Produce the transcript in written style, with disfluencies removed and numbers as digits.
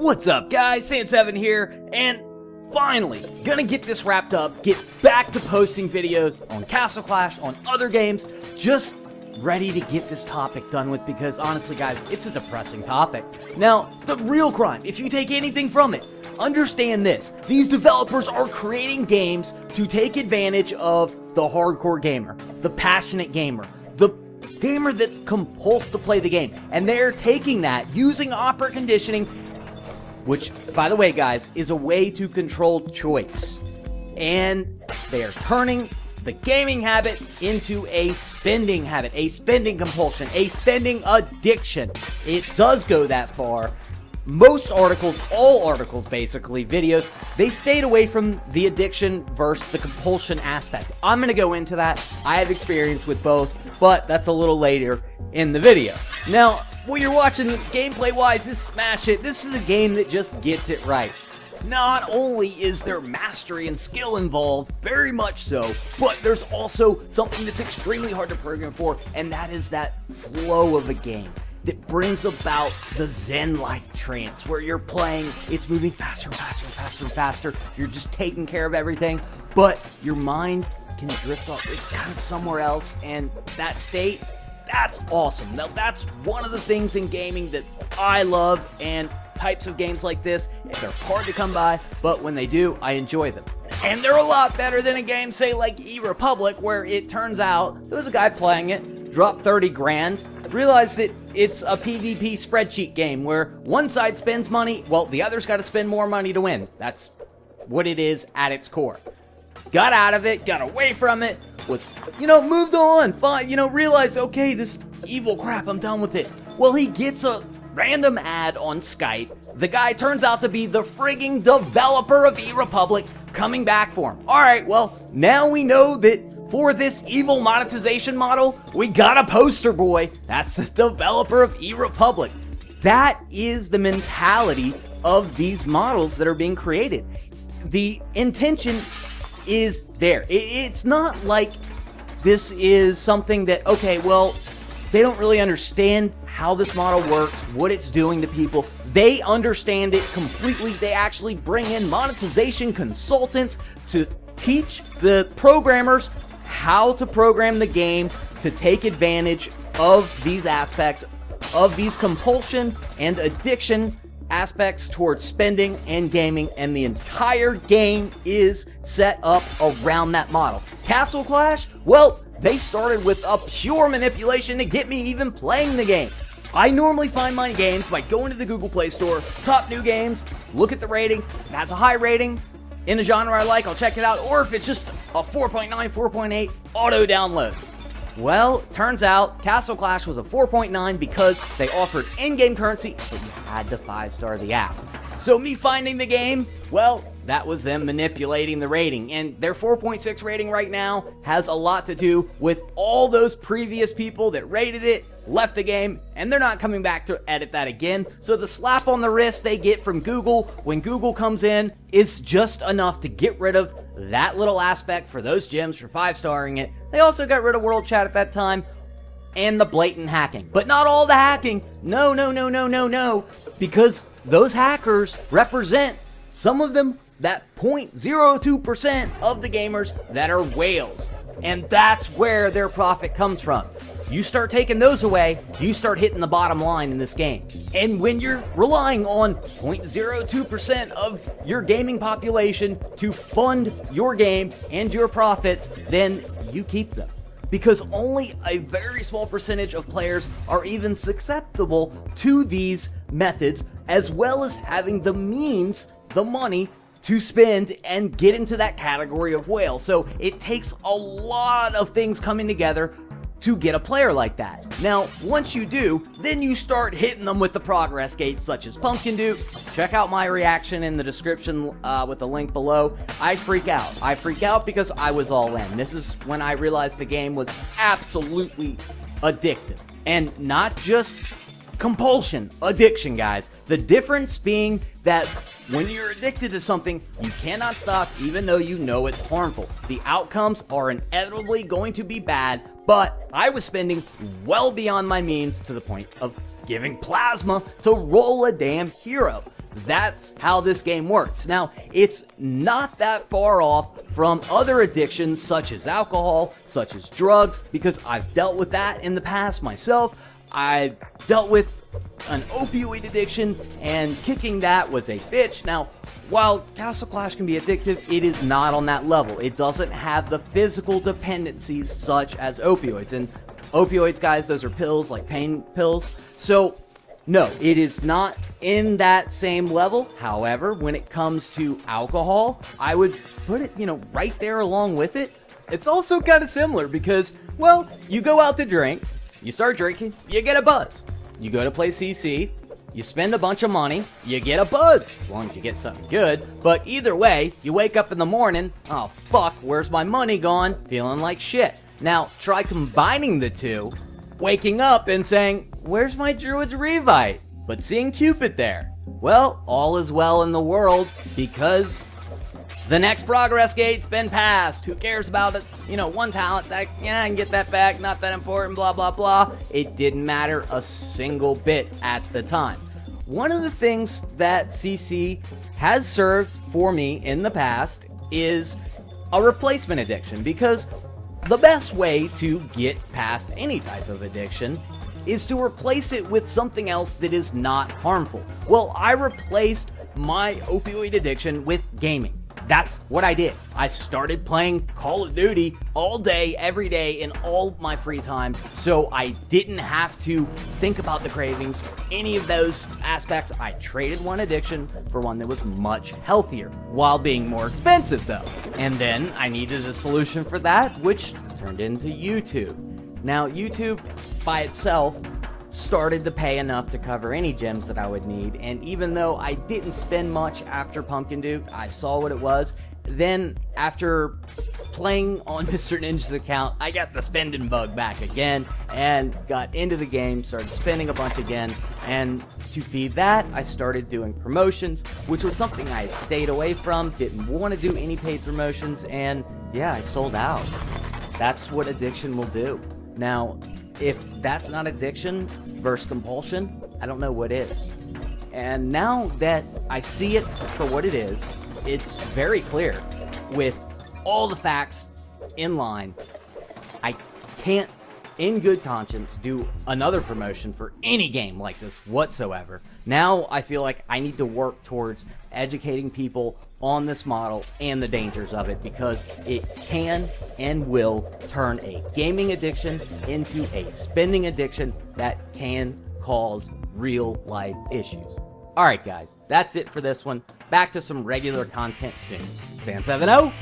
What's up guys, Sand7 here, and finally gonna get this wrapped up, get back to posting videos on Castle Clash, on other games, just ready to get this topic done with because honestly guys, it's a depressing topic. Now, the real crime, if you take anything from it, understand this, these developers are creating games to take advantage of the hardcore gamer, the passionate gamer, the gamer that's compulsed to play the game, and they're taking that, using operant conditioning, which, by the way guys, is a way to control choice, and they are turning the gaming habit into a spending habit, a spending compulsion, a spending addiction. It does go that far. Most articles, all articles basically, videos, they stayed away from the addiction versus the compulsion aspect. I'm going to go into that. I have experience with both, but that's a little later in the video. Now, what you're watching gameplay-wise is Smash It. This is a game that just gets it right. Not only is there mastery and skill involved, very much so, but there's also something that's extremely hard to program for, and that is that flow of a game that brings about the zen-like trance where you're playing, it's moving faster and faster and faster and faster, you're just taking care of everything, but your mind can drift off, it's kind of somewhere else, and that state, that's awesome. Now that's one of the things in gaming that I love, and types of games like this, they're hard to come by, but when they do, I enjoy them. And they're a lot better than a game, say like E-Republic, where it turns out there was a guy playing it, dropped 30 grand, realized that it's a PvP spreadsheet game where one side spends money, well, the other's got to spend more money to win. That's what it is at its core. Got out of it, got away from it, was, moved on, fine, realized, okay, this evil crap, I'm done with it. Well, he gets a random ad on Skype. The guy turns out to be the frigging developer of E-Republic coming back for him. Alright, well, now we know that for this evil monetization model, we got a poster boy. That's the developer of E-Republic. That is the mentality of these models that are being created. The intention is there. It's not like this is something that, okay, well, they don't really understand how this model works, what it's doing to people. They understand it completely. They actually bring in monetization consultants to teach the programmers how to program the game to take advantage of these aspects, of these compulsion and addiction aspects towards spending and gaming, and the entire game is set up around that model. Castle Clash, well, they started with a pure manipulation to get me even playing the game. I normally find my games by going to the Google Play Store, top new games, look at the ratings. If it has a high rating in a genre I like, I'll check it out. Or if it's just a 4.9, 4.8, auto download. Well, turns out Castle Clash was a 4.9 because they offered in-game currency, but you had to 5-star the app. So me finding the game, well, that was them manipulating the rating, and their 4.6 rating right now has a lot to do with all those previous people that rated it, left the game, and they're not coming back to edit that again. So the slap on the wrist they get from Google when Google comes in is just enough to get rid of that little aspect for those gems for 5-starring it. They also got rid of World Chat at that time and the blatant hacking, but not all the hacking. No, because those hackers represent, some of them, that 0.02% of the gamers that are whales. And that's where their profit comes from. You start taking those away, you start hitting the bottom line in this game. And when you're relying on 0.02% of your gaming population to fund your game and your profits, then you keep them. Because only a very small percentage of players are even susceptible to these methods, as well as having the means, the money, to spend and get into that category of whale. So it takes a lot of things coming together to get a player like that. Now, once you do, then you start hitting them with the progress gates such as Pumpkin Duke. Check out my reaction in the description with the link below. I freak out. I freak out because I was all in. This is when I realized the game was absolutely addictive. And not just compulsion, addiction, guys. The difference being that when you're addicted to something, you cannot stop even though you know it's harmful. The outcomes are inevitably going to be bad, but I was spending well beyond my means to the point of giving plasma to roll a damn hero. That's how this game works. Now, it's not that far off from other addictions such as alcohol, such as drugs, because I've dealt with that in the past myself. I dealt with an opioid addiction, and kicking that was a bitch. Now, while Castle Clash can be addictive, it is not on that level. It doesn't have the physical dependencies such as opioids. And opioids, guys, those are pills, like pain pills. So, no, it is not in that same level. However, when it comes to alcohol, I would put it, right there along with it. It's also kind of similar because, well, you go out to drink, you start drinking, you get a buzz. You go to play CC, you spend a bunch of money, you get a buzz, as long as you get something good. But either way, you wake up in the morning, oh fuck, where's my money gone? Feeling like shit. Now, try combining the two, waking up and saying, where's my Druid's Revite? But seeing Cupid there. Well, all is well in the world because the next progress gate's been passed. Who cares about it? One talent, that, yeah, I can get that back, not that important, blah, blah, blah. It didn't matter a single bit at the time. One of the things that CC has served for me in the past is a replacement addiction, because the best way to get past any type of addiction is to replace it with something else that is not harmful. Well, I replaced my opioid addiction with gaming. That's what I did. I started playing Call of Duty all day, every day, in all my free time, so I didn't have to think about the cravings, any of those aspects. I traded one addiction for one that was much healthier, while being more expensive though. And then I needed a solution for that, which turned into YouTube. Now, YouTube by itself started to pay enough to cover any gems that I would need, and even though I didn't spend much after Pumpkin Duke, I saw what it was. Then after playing on Mr. Ninja's account, I got the spending bug back again and got into the game, started spending a bunch again, and to feed that, I started doing promotions, which was something I had stayed away from, didn't want to do any paid promotions, and yeah, I sold out. That's what addiction will do. Now, if that's not addiction versus compulsion, I don't know what is. And now that I see it for what it is, it's very clear with all the facts in line. I can't, in good conscience, do another promotion for any game like this whatsoever. Now I feel like I need to work towards educating people on this model and the dangers of it, because it can and will turn a gaming addiction into a spending addiction that can cause real life issues. Alright guys, that's it for this one. Back to some regular content soon. San 7-0,